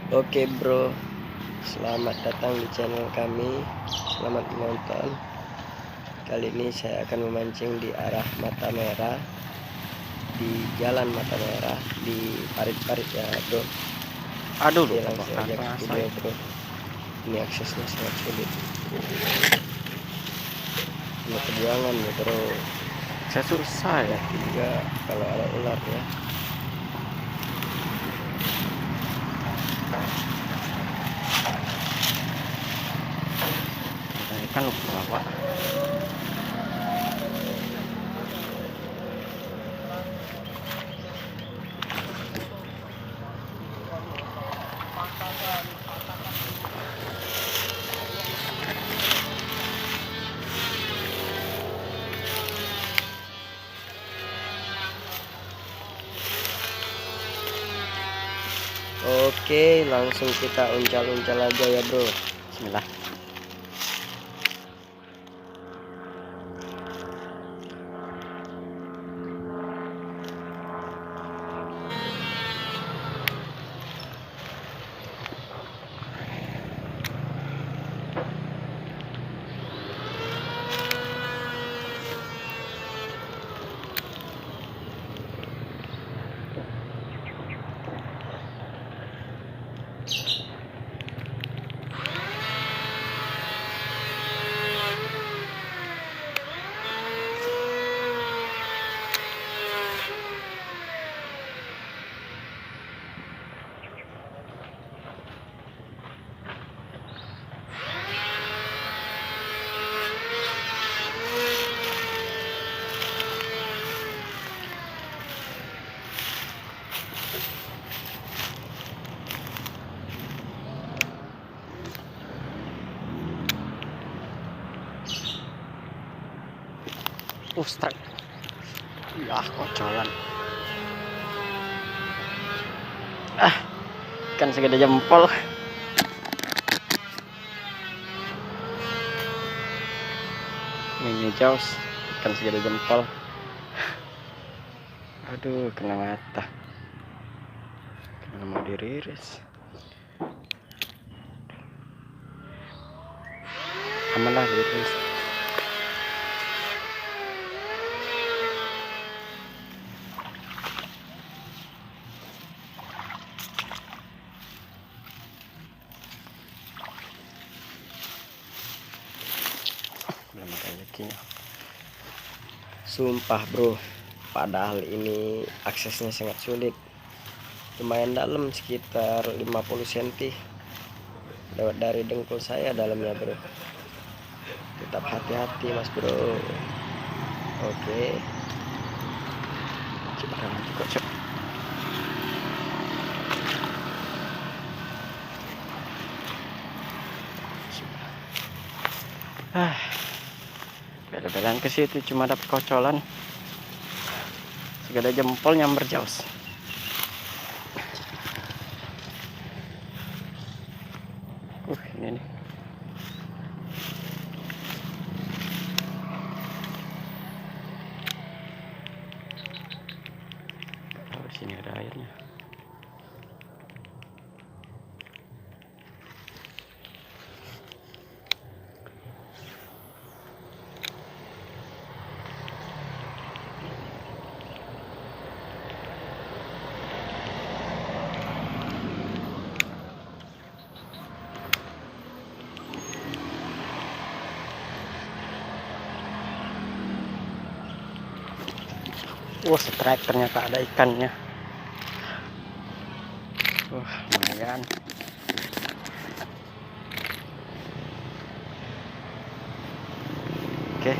Oke bro, selamat datang di channel kami. Selamat menonton. Kali ini saya akan memancing di arah Mata Merah, di jalan Mata Merah, di parit-parit ya bro. Aduh, Oke, lupa langsung bakar aja ke bahasa video ya. bro. Ini aksesnya sangat sulit. Ini perjuangan ya bro. Saya susah ya. Juga kalau ada ular ya. Ini kan lupa bawa. Oke, langsung kita uncal-uncal aja ya bro. Bismillah. Ustaz. Ya, kocolan. Kan segede jempol. Ini jaws, kan segede jempol. Aduh, kena mata. Kena mau diriris. Aman lah diriris. Belum ada rezekinya. Sumpah bro, padahal ini aksesnya sangat sulit. Lumayan dalam, sekitar 50 cm lewat dari dengkul saya dalamnya bro. Tetap hati-hati mas bro. Oke, Coba nanti kocok. Bela-belaan ke situ cuma dapat kocolan. Segede jempol nyamber jaws. Ini nih. Oh, sini ada airnya. Wah, strike ternyata ada ikannya. Wah, lumayan. Oke,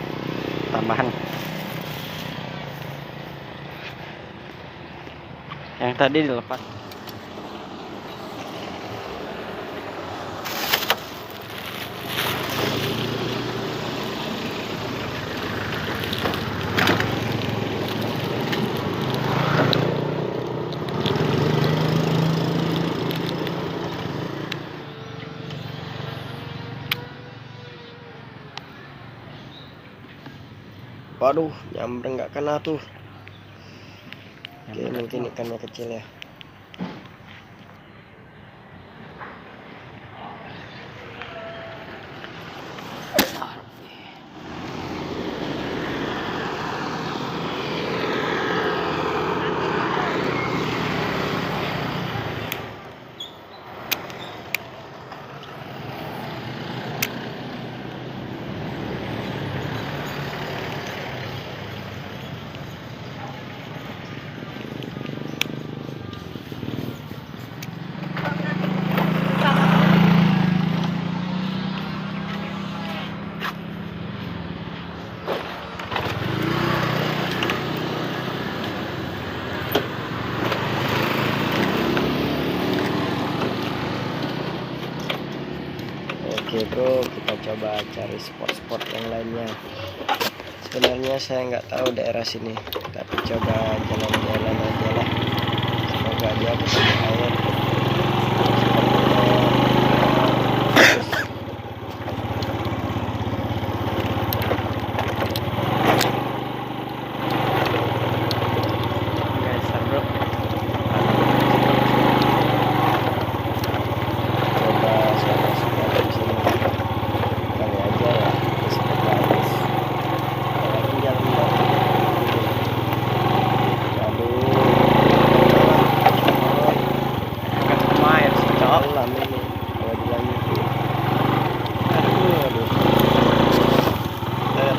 tambahan. Yang tadi dilepas. waduh, nyamber nggak kena tuh. Oke, Yang mungkin ikannya kecil ya. Oke bro, kita coba cari spot-spot yang lainnya. Sebenarnya saya nggak tahu daerah sini, tapi coba jalan-jalan aja lah. Semoga aja ketemu air. Guys, bro. Coba saya masuk ke sini kali aja ya, disebut bagus. Lagi jalan lagi. Aduh, Main sih, Cok. kolam ini kalau dilanjutin. Aduh. Eh,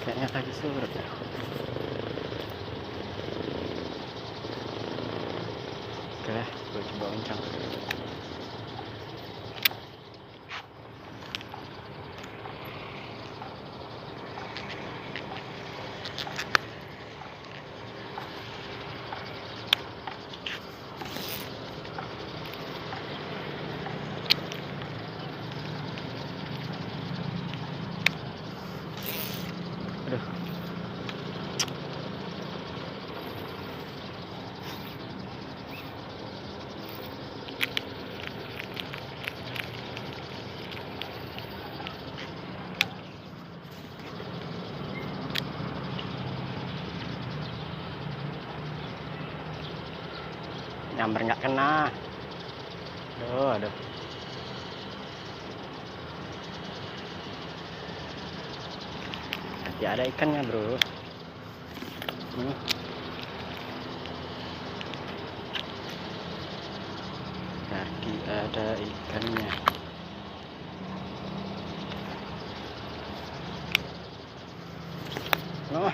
Kayaknya lagi surut ya. Oke lah, gue coba uncang. Aduh. Nyamber nggak kena. Aduh. Ya ada ikannya bro. Kaki ada ikannya. Oh.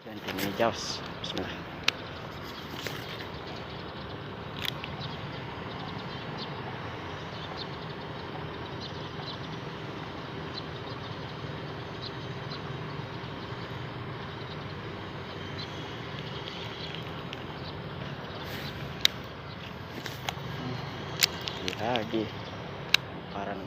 Dan ini jaws. Bismillah. Lagi paran.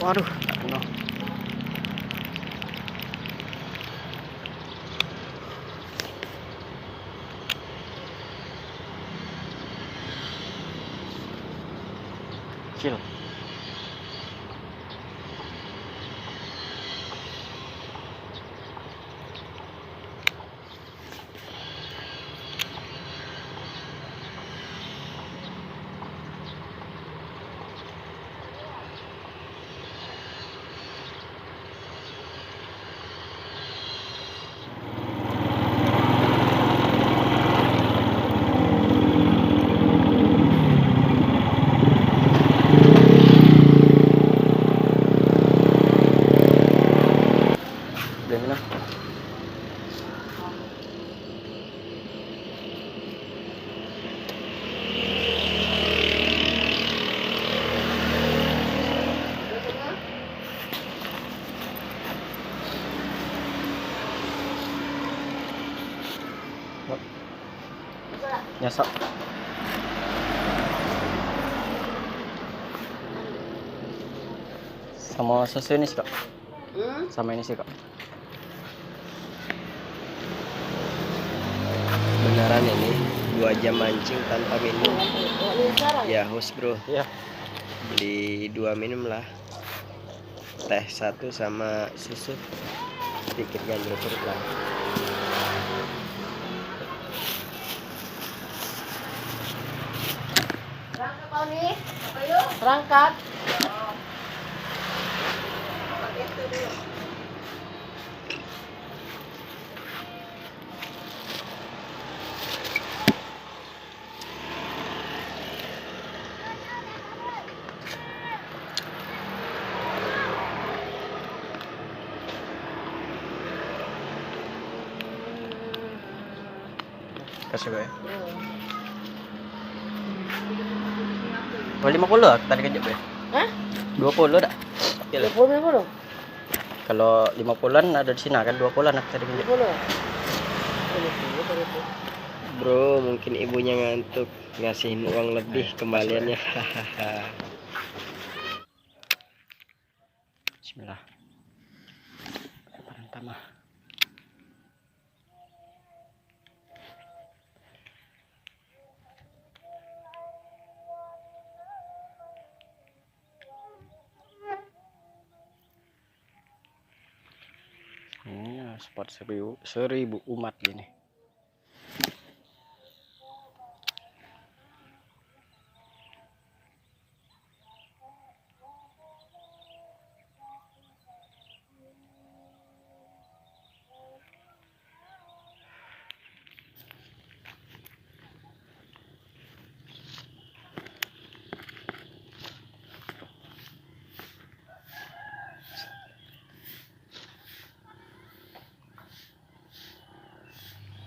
Waduh, tak kena. Kecil. Udah lah. Nyasar. Sama susu ini sih kak. Sama ini sih kak. beneran ini 2 jam mancing tanpa minum. Ya haus bro. Iya. Beli 2 minum lah. teh satu sama susu, sedikit ganjil perut lah. Berangkat kau nih? Apa yuk? Berangkat. Kasih gue. Oh, 50 tadi kerja gue. Hah? 20 dah. Iya lah. 20 50? Kalau 50-an ada di sini kan 20-an aku tadi kerja. 50. Bro, mungkin ibunya ngantuk, ngasihin uang lebih kembaliannya. Hahaha. Bismillah. Pertama. Ini ya, spot 1000 umat gini.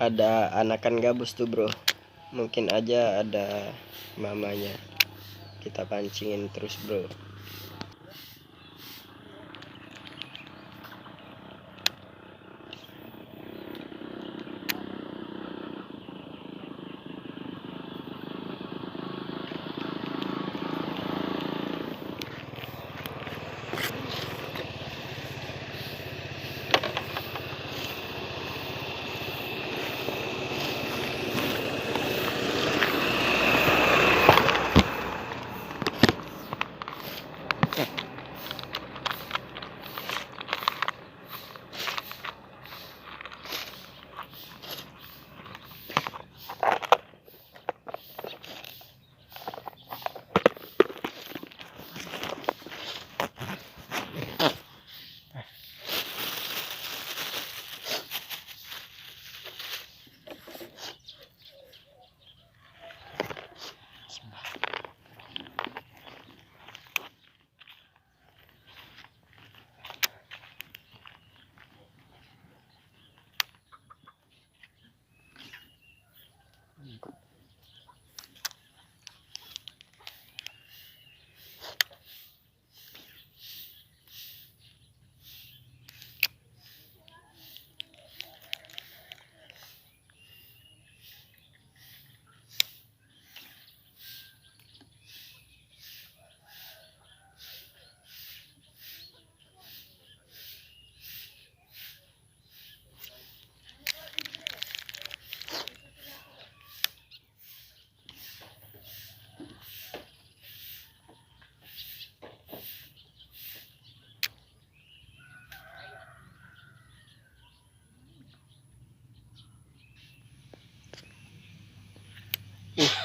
Ada anakan gabus tuh bro, mungkin aja ada mamanya, kita pancingin terus bro.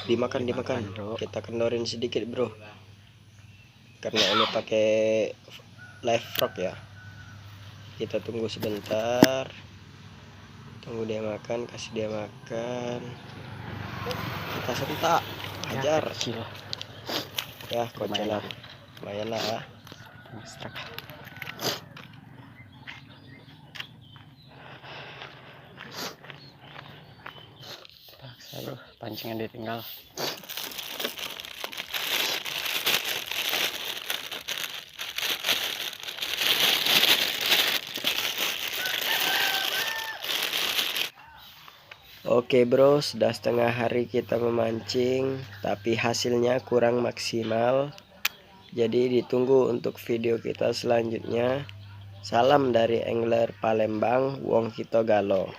Dimakan, bro. kita kendorin sedikit bro, karena ini pakai live frog ya. Kita tunggu sebentar, tunggu dia makan, kasih dia makan, kita sentak, hajar ya, kocelan lumayan lah ya. Bro, pancingan ditinggal. Oke bro, sudah setengah hari kita memancing, tapi hasilnya kurang maksimal. Jadi ditunggu untuk video kita selanjutnya. Salam dari angler Palembang, Wong Kito Galo.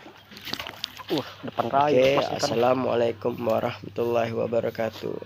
Depan raya. Oke, assalamualaikum warahmatullahi wabarakatuh.